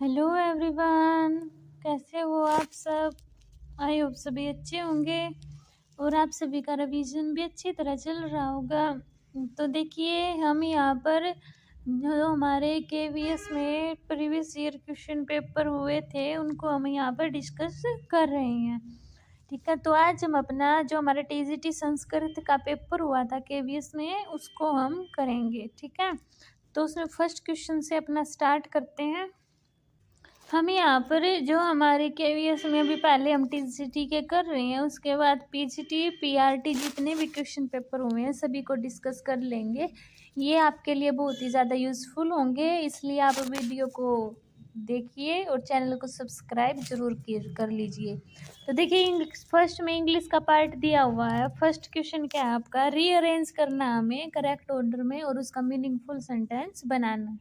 Hello everyone, कैसे हो आप सब। आई होप सभी अच्छे होंगे और आप सभी का रिवीजन भी अच्छी तरह चल रहा होगा। तो देखिए, हम यहाँ पर जो हमारे केवीएस में प्रीवियस ईयर क्वेश्चन पेपर हुए थे उनको हम यहाँ पर डिस्कस कर रहे हैं। ठीक है, तो आज हम अपना जो हमारा टीजीटी संस्कृत का पेपर हुआ था केवीएस में उसको हम करेंगे। ठीक है, तो उसमें फर्स्ट क्वेश्चन से अपना स्टार्ट करते हैं। हम यहाँ पर जो हमारे केवीएस में अभी पहले हम टीजीटी के कर रहे हैं, उसके बाद पीजीटी पीआरटी जितने भी क्वेश्चन पेपर हुए हैं सभी को डिस्कस कर लेंगे। ये आपके लिए बहुत ही ज़्यादा यूज़फुल होंगे, इसलिए आप वीडियो को देखिए और चैनल को सब्सक्राइब जरूर कर लीजिए। तो देखिए, फर्स्ट में इंग्लिश का पार्ट दिया हुआ है। फर्स्ट क्वेश्चन क्या है आपका, रीअरेंज करना हमें करेक्ट ऑर्डर में और उसका मीनिंगफुल सेंटेंस बनाना है।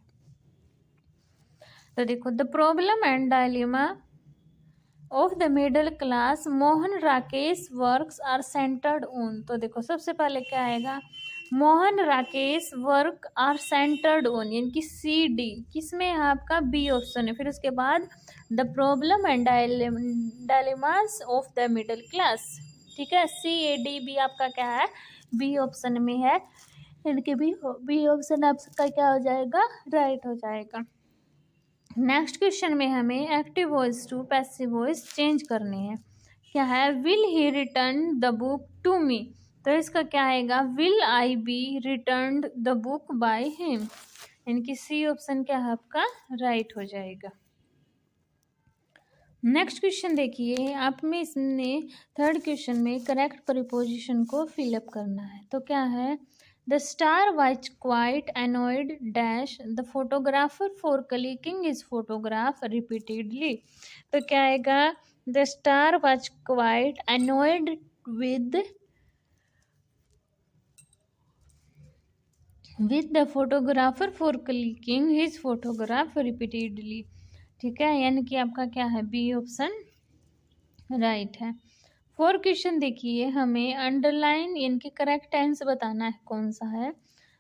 तो देखो, the problem and dilemma of the middle class Mohan Rakesh works are centred on. तो देखो, सबसे पहले क्या आएगा, Mohan Rakesh work are centred on, यानी कि सी डी किसमें है आपका, बी ऑप्शन है। फिर उसके बाद the problem and dilemmas of the middle class. ठीक है, सी ए डी बी आपका क्या है, बी ऑप्शन में है, यानी कि बी ऑप्शन आपका क्या हो जाएगा, राइट हो जाएगा। नेक्स्ट क्वेश्चन में हमें active voice to passive voice change करने हैं। क्या है, will he return the book to me. तो इसका क्या आएगा, will I be return the book by him, यानी कि सी ऑप्शन क्या है आपका, राइट हो जाएगा। नेक्स्ट क्वेश्चन देखिए, आप में इसने थर्ड क्वेश्चन में करेक्ट प्रीपोजिशन को फिलअप करना है। तो क्या है, The star was quite annoyed dash the photographer for clicking his photograph repeatedly. तो क्या आएगा, The star was quite annoyed with the photographer for clicking his photograph repeatedly. ठीक है, यानी कि आपका क्या है, बी ऑप्शन राइट है। फोर क्वेश्चन देखिए, हमें अंडरलाइन यानी कि करेक्ट टेंस बताना है कौन सा है।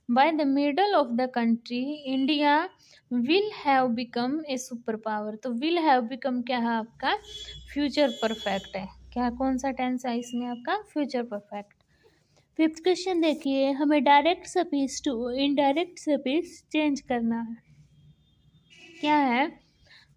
By the middle of the country India will have become a super power. तो विल हैव बिकम क्या है आपका, फ्यूचर परफेक्ट है। क्या कौन सा टेंस है इसमें आपका, फ्यूचर परफेक्ट। फिफ्थ क्वेश्चन देखिए, हमें direct speech to indirect speech change करना है। क्या है,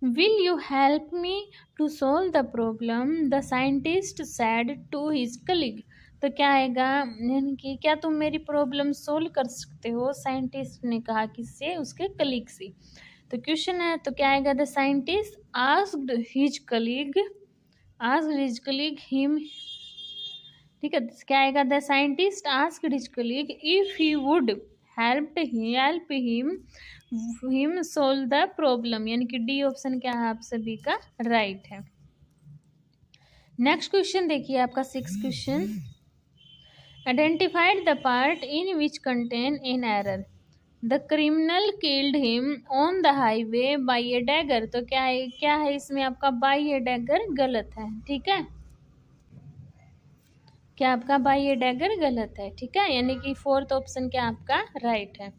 Will you help me to solve the problem? The scientist said to his colleague. तो क्या आएगा, यानी कि क्या तुम मेरी प्रॉब्लम सोल्व कर सकते हो, साइंटिस्ट ने कहा किससे, उसके कलीग से। तो क्वेश्चन है, तो क्या आएगा, the scientist asked his colleague him. ठीक है, क्या आएगा, the scientist asked his colleague if he would help him solve the problem, यानी कि डी ऑप्शन क्या है आप सभी का राइट है। नेक्स्ट क्वेश्चन देखिए आपका six question, identified the part in which contain an error. The criminal killed him on the highway by a dagger. तो क्या है इसमें आपका, बाय ए डैगर गलत है। ठीक है, क्या आपका बाय ए डैगर गलत है। ठीक है, यानी कि फोर्थ ऑप्शन क्या आपका राइट है।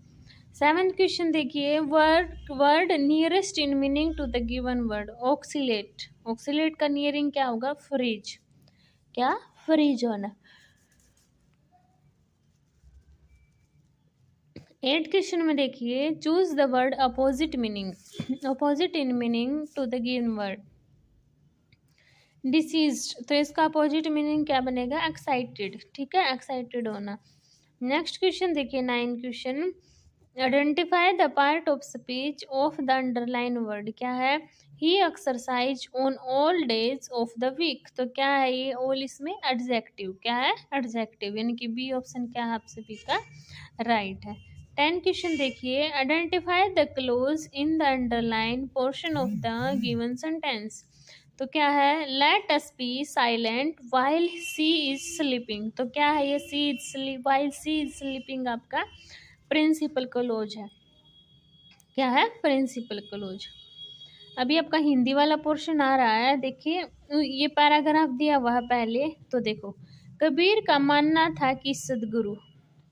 सेवेंथ क्वेश्चन देखिए, word nearest in meaning to the given word, oscillate का नियरिंग क्या होगा, फ्रीज। क्या, फ्रीज होना। एट क्वेश्चन में देखिए, choose the word opposite in meaning to the given word, deceased. तो इसका अपोजिट मीनिंग क्या बनेगा, एक्साइटेड। ठीक है, एक्साइटेड होना। नेक्स्ट क्वेश्चन देखिए, nine question, identify the part of speech of the underline word. क्या है, he exercise on all days of the week. तो क्या है ये, ऑल इसमें एडजेक्टिव, क्या है, एडजेक्टिव, यानी कि बी ऑप्शन क्या है आप सभी का राइट है। 10 क्वेश्चन देखिए, identify the clause in the underline portion of the given sentence. तो क्या है, let us be silent while she is sleeping. तो क्या है ये, she is while she is sleeping आपका प्रिंसिपल क्लोज है। क्या है, प्रिंसिपल क्लोज। अभी आपका हिंदी वाला पोर्शन आ रहा है, देखिए ये पैराग्राफ दिया हुआ है पहले। तो देखो, कबीर का मानना था कि सदगुरु।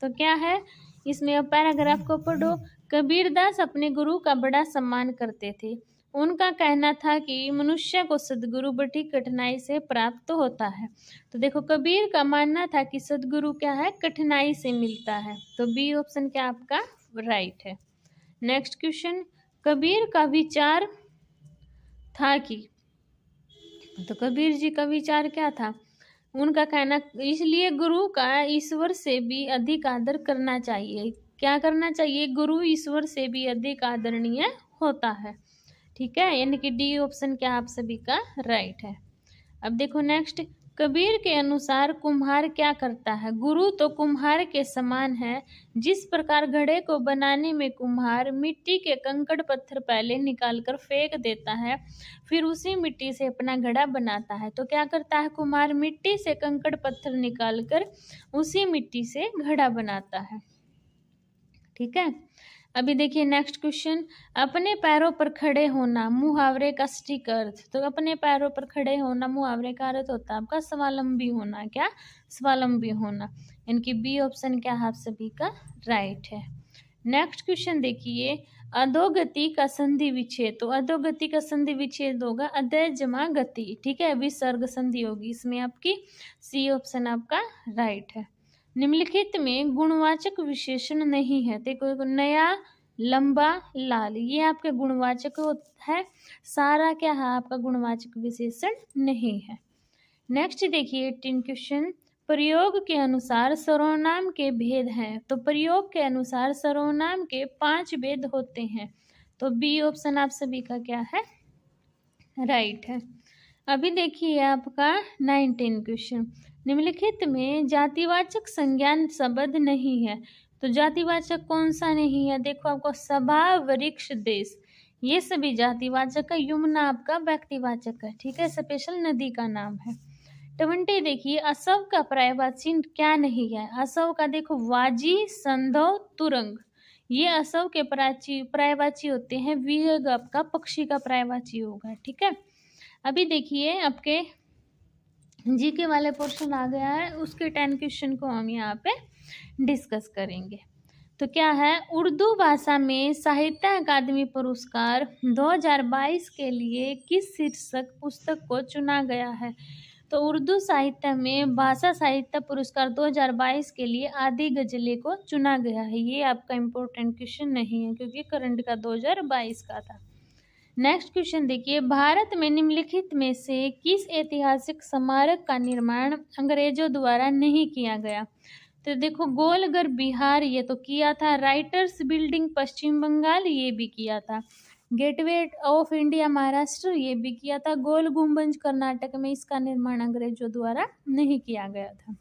तो क्या है, इसमें अब पैराग्राफ को पढ़ो। कबीर दास अपने गुरु का बड़ा सम्मान करते थे, उनका कहना था कि मनुष्य को सद्गुरु बड़ी कठिनाई से प्राप्त होता है। तो देखो कबीर का मानना था कि सद्गुरु क्या है, कठिनाई से मिलता है। तो बी ऑप्शन क्या आपका राइट है। नेक्स्ट क्वेश्चन, कबीर का विचार था कि, तो कबीर जी का विचार क्या था, उनका कहना इसलिए गुरु का ईश्वर से भी अधिक आदर करना चाहिए। क्या करना चाहिए, गुरु ईश्वर से भी अधिक आदरणीय होता है। ठीक है, यानी कि डी ऑप्शन क्या आप सभी का राइट है। अब देखो नेक्स्ट, कबीर के अनुसार कुम्हार क्या करता है, गुरु तो कुम्हार के समान है। जिस प्रकार घड़े को बनाने में कुम्हार मिट्टी के कंकड़ पत्थर पहले निकालकर फेंक देता है, फिर उसी मिट्टी से अपना घड़ा बनाता है, तो क्या करता है कुम्हार, मिट्टी से कंकड़ पत्थर निकालकर उसी मिट्टी से घड़ा बनाता है। ठीक है, अभी देखिए नेक्स्ट क्वेश्चन, अपने पैरों पर खड़े होना मुहावरे का सटीक अर्थ। तो अपने पैरों पर खड़े होना मुहावरे का अर्थ होता है आपका स्वावलंबी होना। क्या, स्वावलंबी होना, इनकी बी ऑप्शन क्या आप सभी का राइट है। नेक्स्ट क्वेश्चन देखिए, अधोगति का संधि विच्छेद। तो अधोगति का संधि विच्छेद होगा अधय जमा गति। ठीक है, विसर्ग संधि होगी इसमें, आपकी सी ऑप्शन आपका राइट है। निम्नलिखित में गुणवाचक विशेषण नहीं है। देखो नया, लंबा, लाल, ये आपके गुणवाचक है। सारा क्या है आपका गुणवाचक विशेषण नहीं है। नेक्स्ट देखिए 18 क्वेश्चन, प्रयोग के अनुसार सर्वनाम के भेद हैं। तो प्रयोग के अनुसार सर्वनाम के 5 भेद होते हैं। तो बी ऑप्शन आप सभी का क्या है राइट है। अभी देखिए आपका 19 क्वेश्चन, निम्नलिखित में जातिवाचक संज्ञान शब्द नहीं है। तो जातिवाचक कौन सा नहीं है, देखो आपको सभा, वृक्ष, देश, ये सभी जातिवाचक है। यमुना आपका व्यक्तिवाचक है। ठीक है, स्पेशल नदी का नाम है। 20 देखिए, असव का पर्यायवाची क्या नहीं है। असव का देखो वाजी, संधव, तुरंग, ये असव के पर्यायवाची होते हैं। विहग आपका पक्षी का पर्यायवाची होगा। ठीक है, अभी देखिए आपके जीके वाले पोर्शन आ गया है, उसके 10 क्वेश्चन को हम यहाँ पे डिस्कस करेंगे। तो क्या है, उर्दू भाषा में साहित्य अकादमी पुरस्कार 2022 के लिए किस शीर्षक पुस्तक को चुना गया है। तो उर्दू साहित्य में भाषा साहित्य पुरस्कार 2022 के लिए आदि गजलें को चुना गया है। ये आपका इम्पोर्टेंट क्वेश्चन नहीं है क्योंकि करंट का 2022 का था। नेक्स्ट क्वेश्चन देखिए, भारत में निम्नलिखित में से किस ऐतिहासिक स्मारक का निर्माण अंग्रेजों द्वारा नहीं किया गया। तो देखो गोलघर बिहार ये तो किया था, राइटर्स बिल्डिंग पश्चिम बंगाल ये भी किया था, गेटवे ऑफ इंडिया महाराष्ट्र ये भी किया था, गोल गुम्बज कर्नाटक में इसका निर्माण अंग्रेजों द्वारा नहीं किया गया था।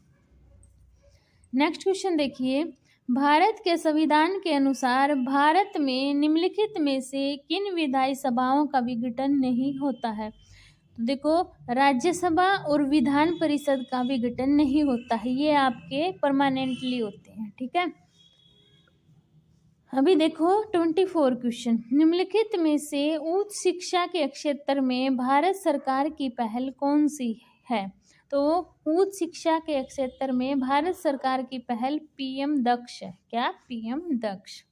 नेक्स्ट क्वेश्चन देखिए, भारत के संविधान के अनुसार भारत में निम्नलिखित में से किन विधायी सभाओं का विघटन नहीं होता है। तो देखो राज्यसभा और विधान परिषद का विघटन नहीं होता है, ये आपके परमानेंटली होते हैं। ठीक है, अभी देखो 24 क्वेश्चन, निम्नलिखित में से उच्च शिक्षा के क्षेत्र में भारत सरकार की पहल कौन सी है। तो उच्च शिक्षा के क्षेत्र में भारत सरकार की पहल पीएम दक्ष है। क्या, पीएम दक्ष।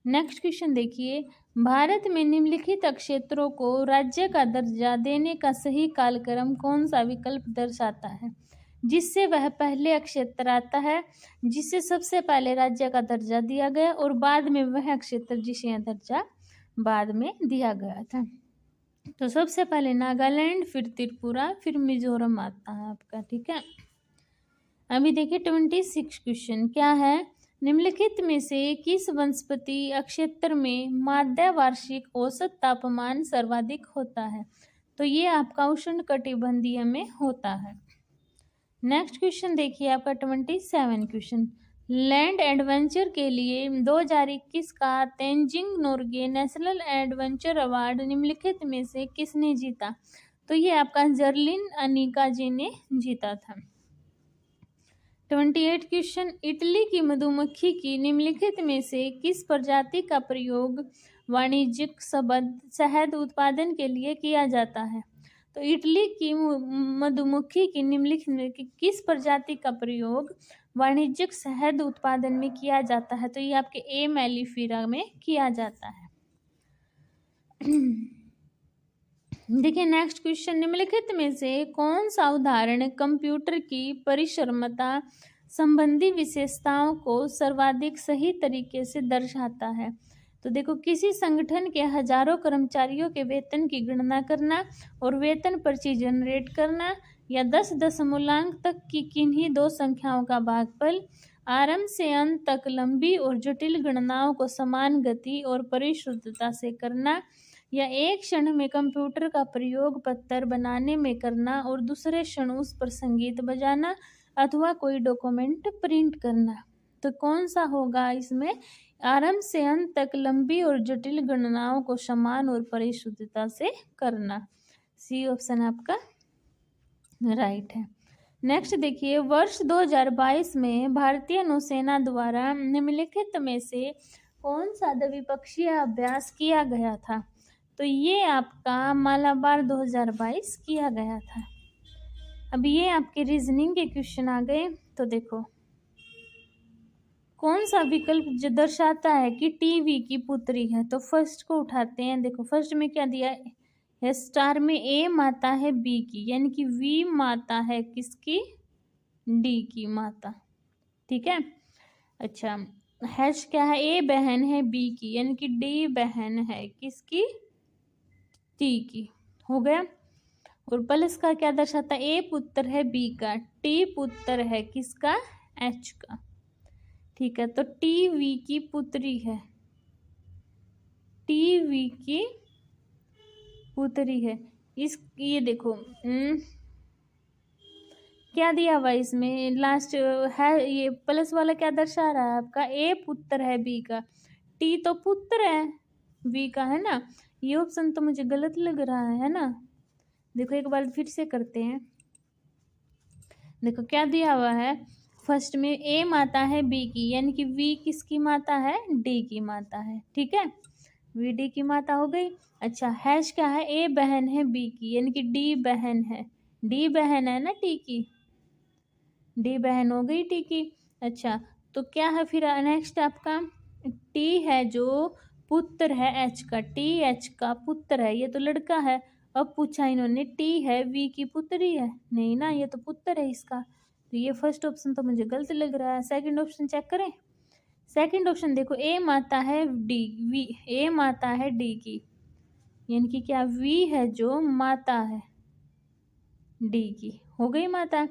नेक्स्ट क्वेश्चन देखिए, भारत में निम्नलिखित क्षेत्रों को राज्य का दर्जा देने का सही कालक्रम कौन सा विकल्प दर्शाता है, जिससे वह पहले क्षेत्र आता है जिसे सबसे पहले राज्य का दर्जा दिया गया और बाद में वह क्षेत्र जिसे दर्जा बाद में दिया गया था। तो सबसे पहले नागालैंड, फिर त्रिपुरा, फिर मिजोरम आता है आपका। ठीक है, अभी देखिए 26 क्वेश्चन, क्या है, निम्नलिखित में से किस वनस्पति क्षेत्र में माध्य वार्षिक औसत तापमान सर्वाधिक होता है। तो ये आपका उष्णकटिबंधीय में होता है। नेक्स्ट क्वेश्चन देखिए आपका 27 क्वेश्चन, लैंड एडवेंचर के लिए 2021 का Tenzing Norgay national adventure award निम्नलिखित में से किसने जीता। तो ये आपका जर्लिन अनिका जी ने जीता था। 28 क्वेश्चन, इटली की मधुमक्खी की निम्नलिखित में से किस प्रजाति का प्रयोग वाणिज्यिक शहद उत्पादन के लिए किया जाता है। तो इटली की मधुमक्खी की निम्नलिखित में किस प्रजाति का प्रयोग वाणिज्यिक शहद उत्पादन में किया जाता है। तो ये आपके ए मेलिफेरा में किया जाता है। देखिए नेक्स्ट क्वेश्चन, निम्नलिखित में से कौन सा उदाहरण कंप्यूटर की परिश्रमता संबंधी विशेषताओं को सर्वाधिक सही तरीके से दर्शाता है। तो देखो, किसी संगठन के हजारों कर्मचारियों के वेतन की गणना करना और वेतन पर्ची जनरेट करना, या 10 दशमलव तक की किन्हीं दो संख्याओं का भागफल, आरंभ से अंत तक लंबी और जटिल गणनाओं को समान गति और परिशुद्धता से करना, या एक क्षण में कंप्यूटर का प्रयोग पत्र बनाने में करना और दूसरे क्षण उस पर संगीत बजाना अथवा कोई डॉक्यूमेंट प्रिंट करना। तो कौन सा होगा इसमें? आरंभ से अंत तक लंबी और जटिल गणनाओं को समान और परिशुद्धता से करना। सी ऑप्शन आपका राइट है। नेक्स्ट देखिए, वर्ष 2022 में भारतीय नौसेना द्वारा निम्नलिखित में से कौन सा द्विपक्षीय अभ्यास किया गया था? तो ये आपका मालाबार 2022 किया गया था। अब ये आपके रीजनिंग के क्वेश्चन आ गए। तो देखो, कौन सा विकल्प जो दर्शाता है कि टीवी की पुत्री है? तो फर्स्ट को उठाते हैं। देखो फर्स्ट में क्या दिया है? स्टार में ए माता है बी की, यानी कि वी माता है किसकी? डी की माता। ठीक है। अच्छा, हैश क्या है? ए बहन है बी की, यानी कि डी बहन है किसकी? टी की। हो गया। और प्लस का क्या दर्शाता है? ए पुत्र है बी का, टी पुत्र है किसका? एच का। ठीक है, तो टी वी की पुत्री है, टी वी की पुत्री है। इस ये देखो क्या दिया हुआ इसमें लास्ट है, ये प्लस वाला क्या दर्शा रहा है आपका? ए पुत्र है बी का, टी तो पुत्र है बी का, है ना। ये ऑप्शन तो मुझे गलत लग रहा है ना। देखो एक बार फिर से करते हैं। देखो क्या दिया हुआ है, फर्स्ट में ए माता है बी की, यानी कि वी किसकी माता है? डी की माता है। ठीक है, वी डी की माता हो गई। अच्छा, हैश क्या है? ए बहन है बी की, यानी कि डी बहन है, डी बहन है ना टी की, डी बहन हो गई टी की। अच्छा, तो क्या है फिर नेक्स्ट आपका? टी है जो पुत्र है एच का, टी एच का पुत्र है, ये तो लड़का है। अब पूछा इन्होंने टी है वी की पुत्री है, नहीं ना, ये तो पुत्र है इसका। तो ये फर्स्ट ऑप्शन तो मुझे गलत लग रहा है। सेकंड ऑप्शन चेक करें। सेकंड ऑप्शन देखो, ए माता है डी वी, ए माता है डी की, यानी कि क्या? वी है जो माता है डी की, हो गई माता।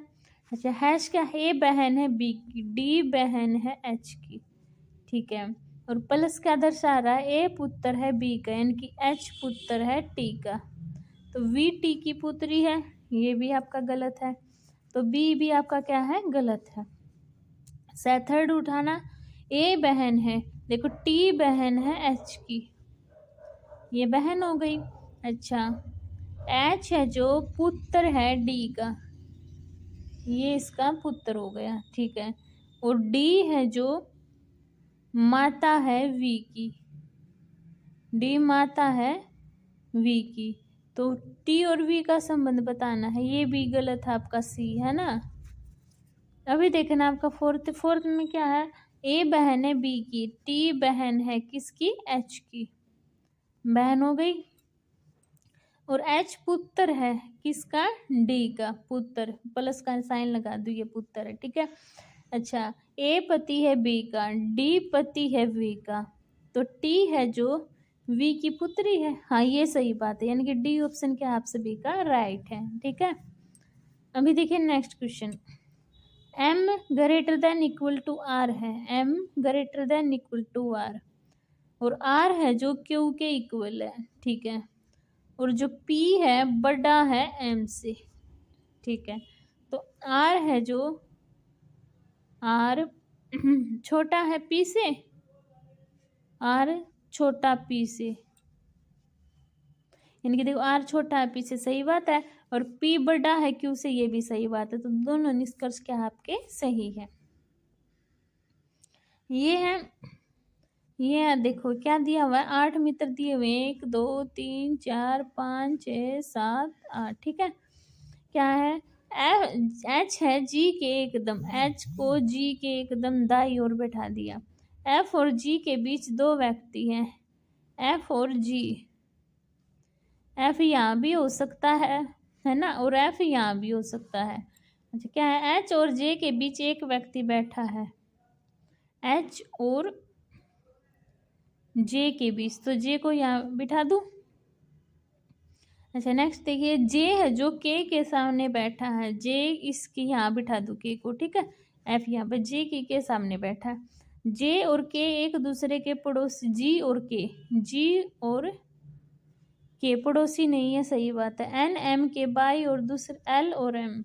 अच्छा, हैश क्या है? ए बहन है बी की, डी बहन है एच की। ठीक है, और प्लस क्या दर्शा रहा है? ए पुत्र है बी का, यानी कि एच पुत्र है टी का। तो वी टी की पुत्री है, ये भी आपका गलत है। तो बी भी आपका क्या है? गलत है। थर्ड उठाना, ए बहन है, देखो टी बहन है एच की, ये बहन हो गई। अच्छा, एच है जो पुत्र है डी का, ये इसका पुत्र हो गया। ठीक है, और डी है जो माता है वी की, डी माता है वी की। तो टी और वी का संबंध बताना है, ये भी गलत है आपका, सी है ना। अभी देखना आपका फोर्थ में क्या है? ए बहन है बी की, टी बहन है किसकी? एच की, बहन हो गई। और एच पुत्र है किसका? डी का पुत्र, प्लस का साइन लगा दो, ये पुत्र है। ठीक है। अच्छा, ए पति है बी का, डी पति है वी का, तो टी है जो वी की पुत्री है। हाँ, ये सही बात है, यानी कि डी ऑप्शन क्या आप सभी का राइट है। ठीक है। अभी देखिए next question, M greater than equal to R है, M greater than equal to R, और आर है जो क्यू के इक्वल है। ठीक है, और जो पी है बड़ा है एम से। ठीक है, तो आर है जो आर छोटा है पी से, आर छोटा पी से, यानी कि देखो आर छोटा है पी से, सही बात है, और पी बड़ा है क्यू से, ये भी सही बात है। तो दोनों निष्कर्ष क्या आपके सही है। ये है देखो क्या दिया हुआ है, 8 मित्र दिए हुए हैं, 1 2 3 4 5 6 7 8। ठीक है, क्या है? एच है जी के एकदम, एच को जी के एकदम दाई ओर बैठा दिया। एफ और जी के बीच 2 व्यक्ति हैं, एफ और जी, एफ यहाँ भी हो सकता है ना, और एफ यहाँ भी हो सकता है। अच्छा क्या है, एच और जे के बीच एक व्यक्ति बैठा है, एच और जे के बीच, तो जे को यहाँ बिठा दूँ। अच्छा नेक्स्ट देखिए, जे है जो के सामने बैठा है, जे इसकी यहाँ बिठा दूँ के को, ठीक है। एफ यहाँ पे जे के सामने बैठा है। जे और के एक दूसरे के पड़ोसी, जी और के पड़ोसी नहीं है, सही बात है। एन एम के बाई और दूसरे, एल और एम,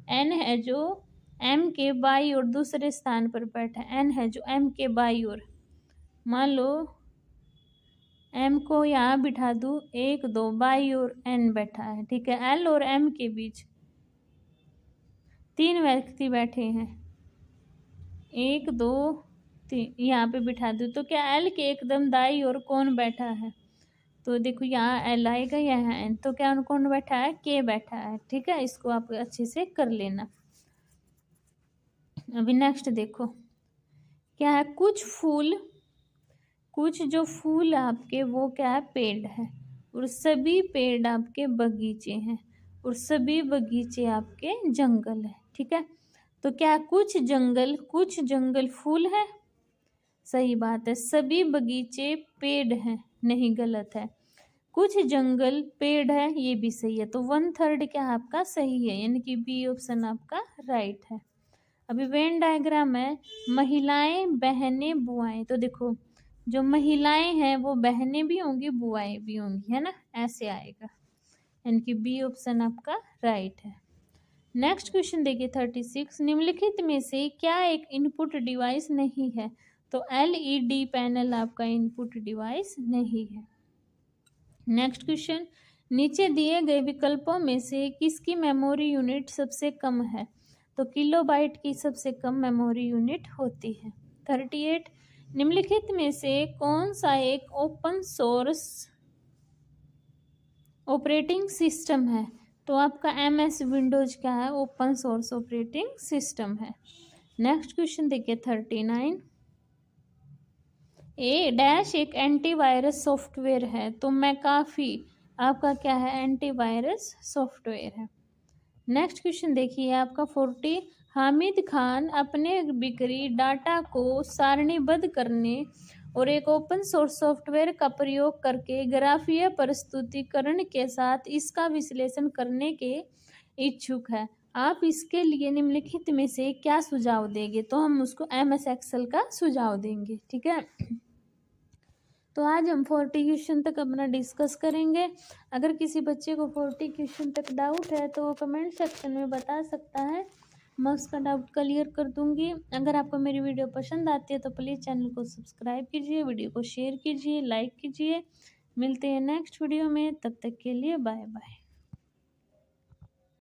एन है जो एम के बाई और दूसरे स्थान पर बैठा है, एन है जो एम के बाई और, मान लो एम को यहाँ बिठा दूँ, एक दो बाई और एन बैठा है, ठीक है। एल और एम के बीच तीन व्यक्ति बैठे हैं, एक दो तीन, यहाँ पे बिठा दूँ तो क्या एल के एकदम दाई और कौन बैठा है, तो देखो यहाँ एल आएगा, यहाँ एन, तो क्या कौन बैठा है, के बैठा है, ठीक है। इसको आप अच्छे से कर लेना। अभी नेक्स्ट देखो क्या है, कुछ जो फूल आपके वो क्या है, पेड़ है, और सभी पेड़ आपके बगीचे हैं, और सभी बगीचे आपके जंगल है, ठीक है। तो क्या कुछ जंगल फूल है, सही बात है। सभी बगीचे पेड़ हैं, नहीं गलत है। कुछ जंगल पेड़ है, ये भी सही है। तो 1/3 क्या आपका सही है, यानी कि बी ऑप्शन आपका राइट है। अभी वेन डायग्राम है, महिलाएं बहनें बुआएं, तो देखो जो महिलाएं हैं वो बहनें भी होंगी बुआएं भी होंगी, है ना, ऐसे आएगा, यानी कि बी ऑप्शन आपका राइट है। नेक्स्ट क्वेश्चन देखिए 36, निम्नलिखित में से क्या एक इनपुट डिवाइस नहीं है, तो एलईडी पैनल आपका इनपुट डिवाइस नहीं है। नेक्स्ट क्वेश्चन, नीचे दिए गए विकल्पों में से किसकी मेमोरी यूनिट सबसे कम है, तो किलोबाइट की सबसे कम मेमोरी यूनिट होती है। 38, निम्नलिखित में से कौन सा एक ओपन सोर्स ऑपरेटिंग सिस्टम है, तो आपका MS विंडोज क्या है, ओपन सोर्स ऑपरेटिंग सिस्टम है। नेक्स्ट क्वेश्चन देखिए 39, ए डैश एक एंटीवायरस सॉफ्टवेयर है, तो मैकाफी आपका क्या है, एंटीवायरस सॉफ्टवेयर है। नेक्स्ट क्वेश्चन देखिए आपका 40, हामिद खान अपने बिक्री डाटा को सारणीबद्ध करने और एक ओपन सोर्स सॉफ्टवेयर का प्रयोग करके ग्राफीय प्रस्तुतिकरण के साथ इसका विश्लेषण करने के इच्छुक है। आप इसके लिए निम्नलिखित में से क्या सुझाव देंगे, तो हम उसको MS एक्सेल का सुझाव देंगे, ठीक है। तो आज हम 40 क्वेश्चन तक अपना डिस्कस करेंगे। अगर किसी बच्चे को 40 क्वेश्चन तक डाउट है तो वो कमेंट सेक्शन में बता सकता है, मैं उसका डाउट क्लियर कर दूंगी। अगर आपको मेरी वीडियो पसंद आती है तो प्लीज़ चैनल को सब्सक्राइब कीजिए, वीडियो को शेयर कीजिए, लाइक कीजिए। मिलते हैं नेक्स्ट वीडियो में, तब तक के लिए बाय बाय।